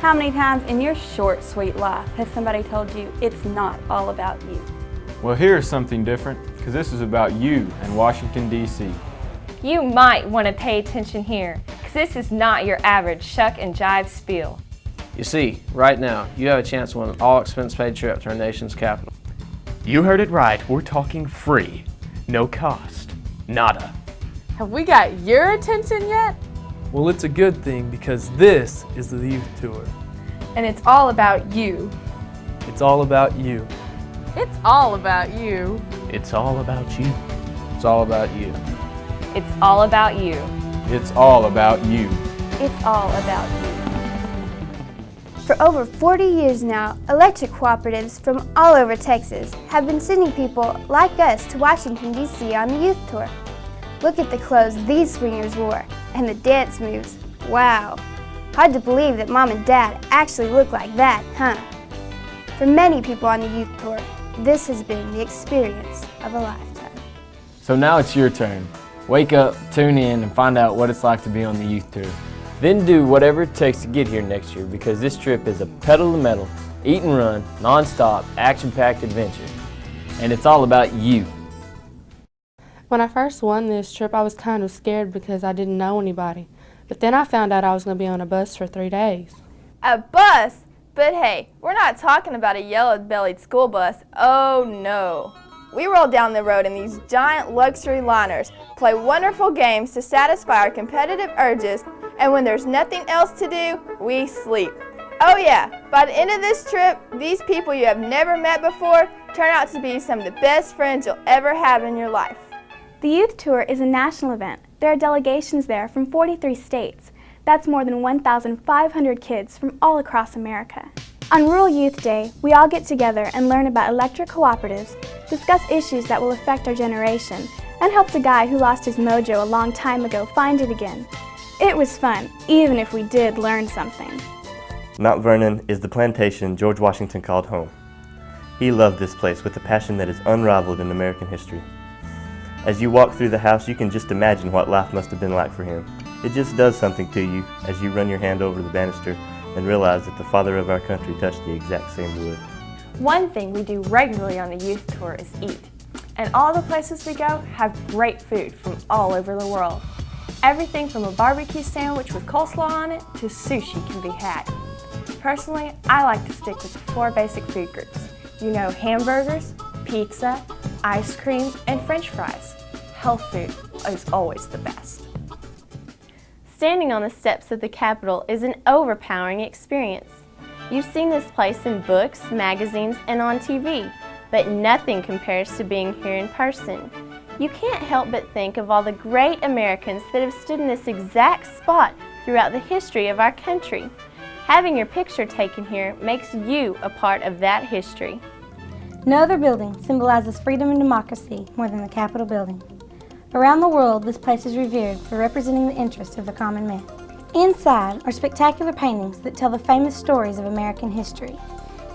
How many times in your short, sweet life has somebody told you it's not all about you? Well, here's something different, because this is about you and Washington, D.C. You might want to pay attention here, because this is not your average shuck and jive spiel. You see, right now, you have a chance to win an all-expense-paid trip to our nation's capital. You heard it right, we're talking free. No cost. Nada. Have we got your attention yet? Well, it's a good thing because this is the Youth Tour. And it's all about you. It's all about you. It's all about you. It's all about you. It's all about you. It's all about you. It's all about you. It's all about you. For over 40 years now, electric cooperatives from all over Texas have been sending people like us to Washington, D.C. on the Youth Tour. Look at the clothes these swingers wore and the dance moves. Wow! Hard to believe that Mom and Dad actually look like that, huh? For many people on the Youth Tour, this has been the experience of a lifetime. So now it's your turn. Wake up, tune in, and find out what it's like to be on the Youth Tour. Then do whatever it takes to get here next year, because this trip is a pedal to the metal, eat and run, non-stop, action-packed adventure. And it's all about you. When I first won this trip, I was kind of scared because I didn't know anybody. But then I found out I was going to be on a bus for 3 days. A bus? But hey, we're not talking about a yellow-bellied school bus. Oh no. We roll down the road in these giant luxury liners, play wonderful games to satisfy our competitive urges, and when there's nothing else to do, we sleep. Oh yeah, by the end of this trip, these people you have never met before turn out to be some of the best friends you'll ever have in your life. The Youth Tour is a national event. There are delegations there from 43 states. That's more than 1,500 kids from all across America. On Rural Youth Day, we all get together and learn about electric cooperatives, discuss issues that will affect our generation, and help the guy who lost his mojo a long time ago find it again. It was fun, even if we did learn something. Mount Vernon is the plantation George Washington called home. He loved this place with a passion that is unrivaled in American history. As you walk through the house, you can just imagine what life must have been like for him. It just does something to you as you run your hand over the banister and realize that the father of our country touched the exact same wood. One thing we do regularly on the Youth Tour is eat. And all the places we go have great food from all over the world. Everything from a barbecue sandwich with coleslaw on it to sushi can be had. Personally, I like to stick with the 4 basic food groups. You know, hamburgers, pizza, ice cream, and French fries. Health food is always the best. Standing on the steps of the Capitol is an overpowering experience. You've seen this place in books, magazines, and on TV, but nothing compares to being here in person. You can't help but think of all the great Americans that have stood in this exact spot throughout the history of our country. Having your picture taken here makes you a part of that history. No other building symbolizes freedom and democracy more than the Capitol building. Around the world, this place is revered for representing the interests of the common man. Inside are spectacular paintings that tell the famous stories of American history.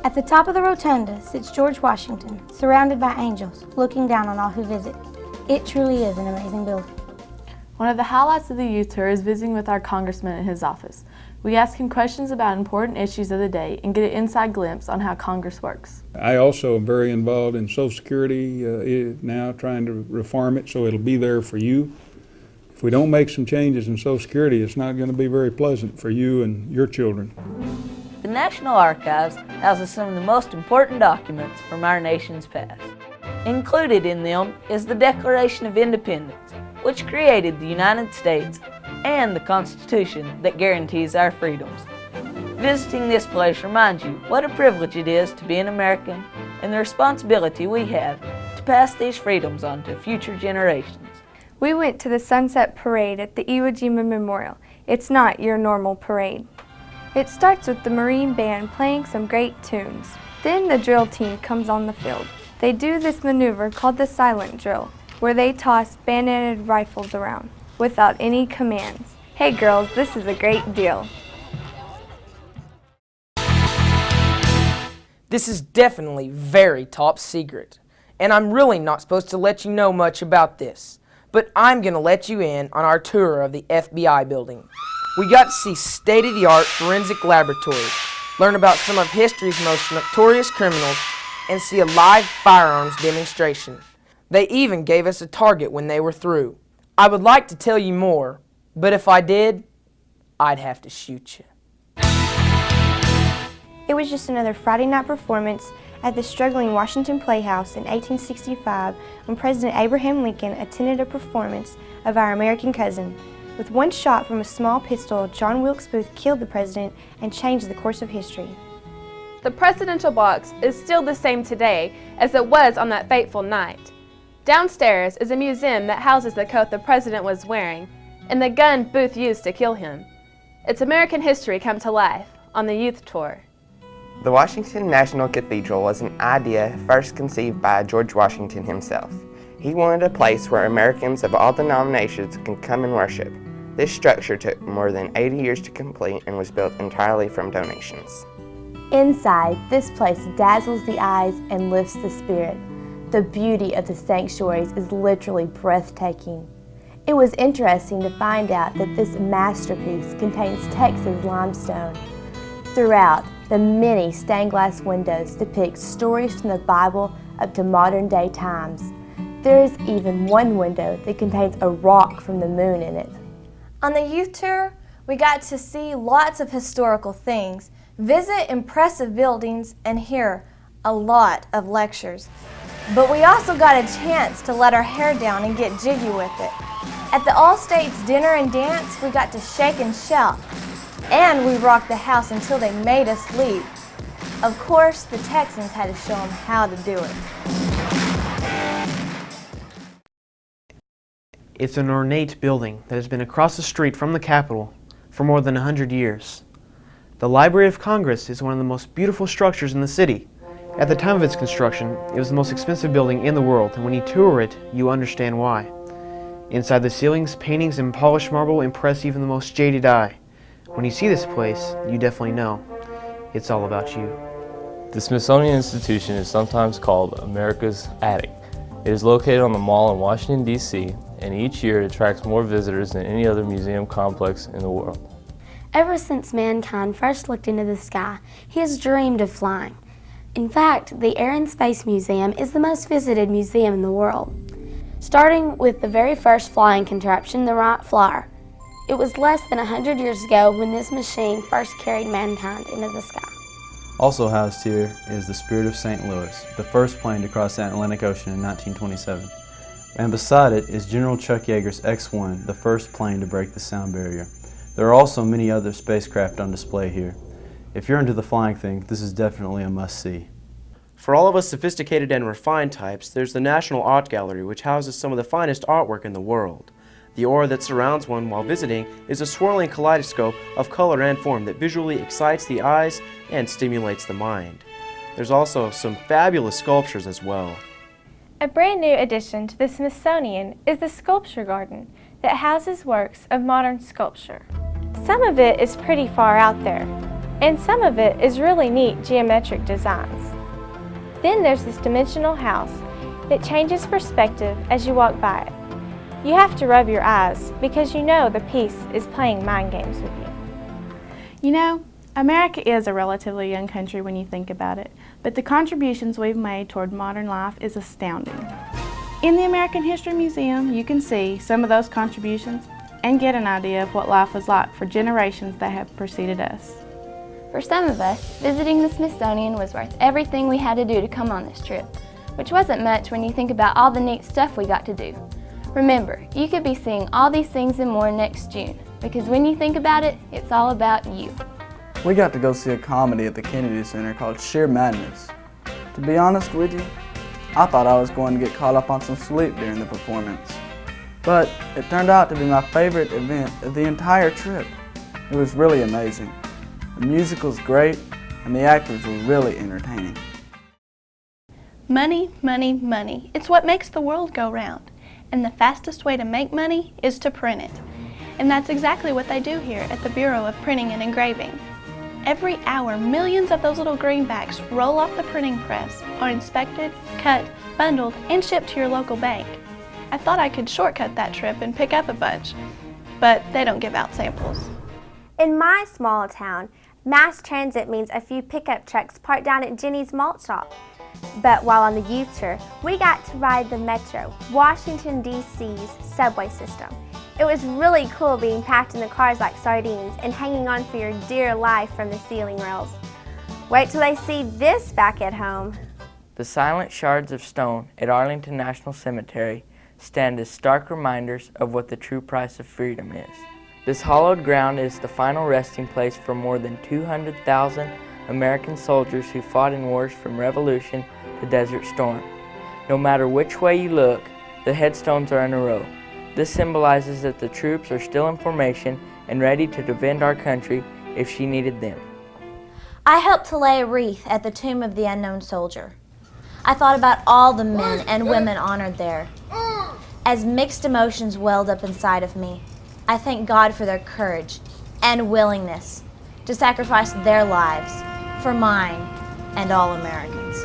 At the top of the rotunda sits George Washington, surrounded by angels, looking down on all who visit. It truly is an amazing building. One of the highlights of the Youth Tour is visiting with our congressman at his office. We ask him questions about important issues of the day and get an inside glimpse on how Congress works. I also am very involved in Social Security now, trying to reform it so it'll be there for you. If we don't make some changes in Social Security, it's not going to be very pleasant for you and your children. The National Archives houses some of the most important documents from our nation's past. Included in them is the Declaration of Independence, which created the United States, and the Constitution that guarantees our freedoms. Visiting this place reminds you what a privilege it is to be an American and the responsibility we have to pass these freedoms on to future generations. We went to the Sunset Parade at the Iwo Jima Memorial. It's not your normal parade. It starts with the Marine Band playing some great tunes. Then the drill team comes on the field. They do this maneuver called the silent drill, where they toss bayoneted rifles around without any commands. Hey girls, this is a great deal. This is definitely very top secret, and I'm really not supposed to let you know much about this, but I'm going to let you in on our tour of the FBI building. We got to see state-of-the-art forensic laboratories, learn about some of history's most notorious criminals, and see a live firearms demonstration. They even gave us a target when they were through. I would like to tell you more, but if I did, I'd have to shoot you. It was just another Friday night performance at the struggling Washington Playhouse in 1865 when President Abraham Lincoln attended a performance of Our American Cousin. With one shot from a small pistol, John Wilkes Booth killed the president and changed the course of history. The presidential box is still the same today as it was on that fateful night. Downstairs is a museum that houses the coat the president was wearing and the gun Booth used to kill him. It's American history come to life on the youth tour. The Washington National Cathedral was an idea first conceived by George Washington himself. He wanted a place where Americans of all denominations can come and worship. This structure took more than 80 years to complete and was built entirely from donations. Inside, this place dazzles the eyes and lifts the spirit. The beauty of the sanctuaries is literally breathtaking. It was interesting to find out that this masterpiece contains Texas limestone. Throughout, the many stained glass windows depict stories from the Bible up to modern day times. There is even one window that contains a rock from the moon in it. On the youth tour, we got to see lots of historical things, visit impressive buildings, and hear a lot of lectures. But we also got a chance to let our hair down and get jiggy with it. At the All-States dinner and dance, we got to shake and shout. And we rocked the house until they made us leave. Of course, the Texans had to show them how to do it. It's an ornate building that has been across the street from the Capitol for more than 100 years. The Library of Congress is one of the most beautiful structures in the city. At the time of its construction, it was the most expensive building in the world, and when you tour it, you understand why. Inside the ceilings, paintings and polished marble impress even the most jaded eye. When you see this place, you definitely know it's all about you. The Smithsonian Institution is sometimes called America's Attic. It is located on the Mall in Washington, D.C., and each year it attracts more visitors than any other museum complex in the world. Ever since mankind first looked into the sky, he has dreamed of flying. In fact, the Air and Space Museum is the most visited museum in the world. Starting with the very first flying contraption, the Wright Flyer. It was less than 100 years ago when this machine first carried mankind into the sky. Also housed here is the Spirit of St. Louis, the first plane to cross the Atlantic Ocean in 1927. And beside it is General Chuck Yeager's X-1, the first plane to break the sound barrier. There are also many other spacecraft on display here. If you're into the flying thing, this is definitely a must-see. For all of us sophisticated and refined types, there's the National Art Gallery, which houses some of the finest artwork in the world. The aura that surrounds one while visiting is a swirling kaleidoscope of color and form that visually excites the eyes and stimulates the mind. There's also some fabulous sculptures as well. A brand new addition to the Smithsonian is the Sculpture Garden that houses works of modern sculpture. Some of it is pretty far out there, and some of it is really neat geometric designs. Then there's this dimensional house that changes perspective as you walk by it. You have to rub your eyes because you know the piece is playing mind games with you. You know, America is a relatively young country when you think about it, but the contributions we've made toward modern life is astounding. In the American History Museum, you can see some of those contributions and get an idea of what life was like for generations that have preceded us. For some of us, visiting the Smithsonian was worth everything we had to do to come on this trip, which wasn't much when you think about all the neat stuff we got to do. Remember, you could be seeing all these things and more next June, because when you think about it, it's all about you. We got to go see a comedy at the Kennedy Center called Sheer Madness. To be honest with you, I thought I was going to get caught up on some sleep during the performance. But it turned out to be my favorite event of the entire trip. It was really amazing. The music was great, and the actors were really entertaining. Money, money, money. It's what makes the world go round. And the fastest way to make money is to print it. And that's exactly what they do here at the Bureau of Printing and Engraving. Every hour, millions of those little greenbacks roll off the printing press, are inspected, cut, bundled, and shipped to your local bank. I thought I could shortcut that trip and pick up a bunch, but they don't give out samples. In my small town, mass transit means a few pickup trucks parked down at Jenny's malt shop. But while on the youth tour, we got to ride the Metro, Washington, D.C.'s subway system. It was really cool being packed in the cars like sardines and hanging on for your dear life from the ceiling rails. Wait till they see this back at home. The silent shards of stone at Arlington National Cemetery stand as stark reminders of what the true price of freedom is. This hallowed ground is the final resting place for more than 200,000 American soldiers who fought in wars from Revolution to Desert Storm. No matter which way you look, the headstones are in a row. This symbolizes that the troops are still in formation and ready to defend our country if she needed them. I helped to lay a wreath at the tomb of the unknown soldier. I thought about all the men and women honored there. As mixed emotions welled up inside of me, I thank God for their courage and willingness to sacrifice their lives for mine and all Americans.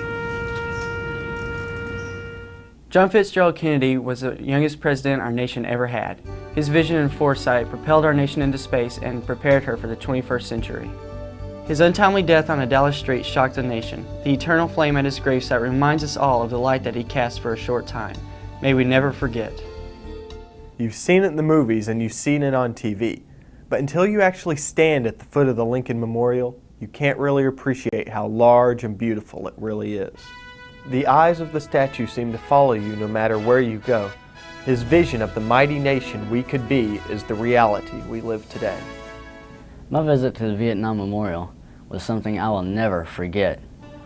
John Fitzgerald Kennedy was the youngest president our nation ever had. His vision and foresight propelled our nation into space and prepared her for the 21st century. His untimely death on a Dallas street shocked the nation. The eternal flame at his gravesite reminds us all of the light that he cast for a short time. May we never forget. You've seen it in the movies and you've seen it on TV, but until you actually stand at the foot of the Lincoln Memorial, you can't really appreciate how large and beautiful it really is. The eyes of the statue seem to follow you no matter where you go. His vision of the mighty nation we could be is the reality we live today. My visit to the Vietnam Memorial was something I will never forget.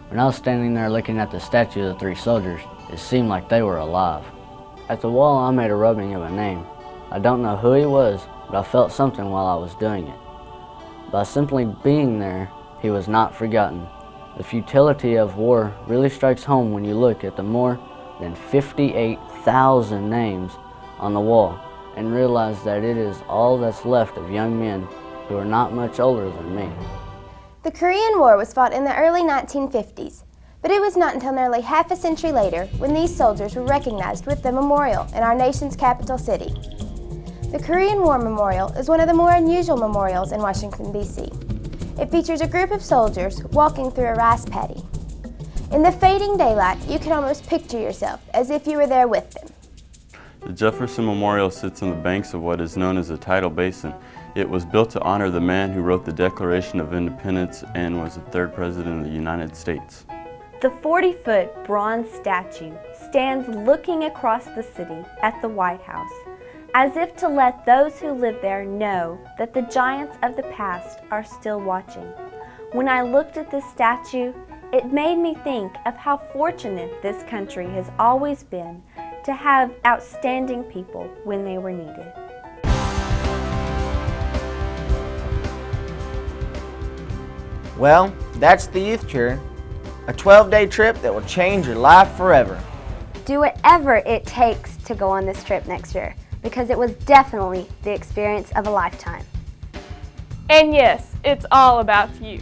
When I was standing there looking at the statue of the three soldiers, it seemed like they were alive. At the wall, I made a rubbing of a name. I don't know who he was, but I felt something while I was doing it. By simply being there, he was not forgotten. The futility of war really strikes home when you look at the more than 58,000 names on the wall and realize that it is all that's left of young men who are not much older than me. The Korean War was fought in the early 1950s, but it was not until nearly half a century later when these soldiers were recognized with the memorial in our nation's capital city. The Korean War Memorial is one of the more unusual memorials in Washington, D.C. It features a group of soldiers walking through a rice paddy. In the fading daylight, you can almost picture yourself as if you were there with them. The Jefferson Memorial sits on the banks of what is known as the Tidal Basin. It was built to honor the man who wrote the Declaration of Independence and was the third president of the United States. The 40-foot bronze statue stands looking across the city at the White House, as if to let those who live there know that the giants of the past are still watching. When I looked at this statue, it made me think of how fortunate this country has always been to have outstanding people when they were needed. Well, that's the youth tour. A 12-day trip that will change your life forever. Do whatever it takes to go on this trip next year, because it was definitely the experience of a lifetime. And yes, it's all about you.